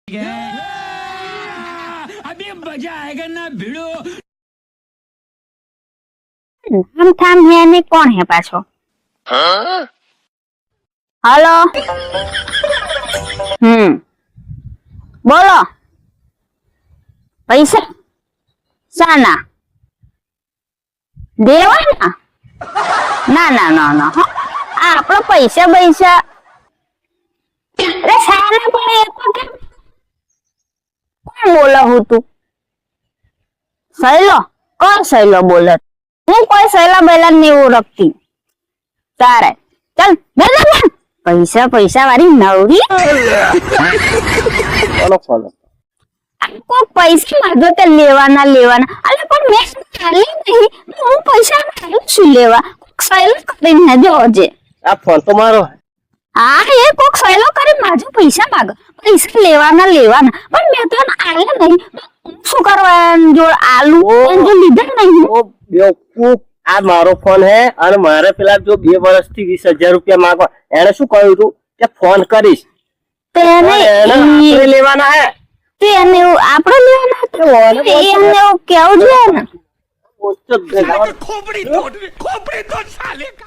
अभी मजा आएगा ना भिड़ो। हम थाम है ने कौन है पाछो? हेलो बोलो पैसा साना देवाना ना ना ना ना आपड़ा पैसा पैसा अरे साना पण એ તો કેમ કોણ બોલો હું તું સહેલો કોણ સહેલો બોલે હું કોઈ સહેલા બેલા નહીં ઓળખતી તારે ચલ બેલા પૈસા પૈસા વાળી નવરી ફોલો ફોલો કોઈ પૈસા માંગો તો લેવાના લેવાના અરે પણ મેં ખાલી નહીં હું પૈસા માંગુ છું લેવા સહેલો કરીને જોજે આ ફોન તો મારો હા એ કોક સહેલો કરી માજો પૈસા માંગ પૈસા લેવાના લેવાના પણ મેં તો આલે નહીં શું કરવા જોડ આલુ જો લીધા નહીં ઓ બેવકૂફ આ મારો ફોન હે અને મારે પેલા જો 2 વર્ષથી 20,000 રૂપિયા માંગવા એને શું કહ્યું તું કે ફોન કરીશ તેને આપણે લેવાના હે તેને આપણે લેવાના એને કેવું જોઈએ ને खोपड़ी तोड़ साले का।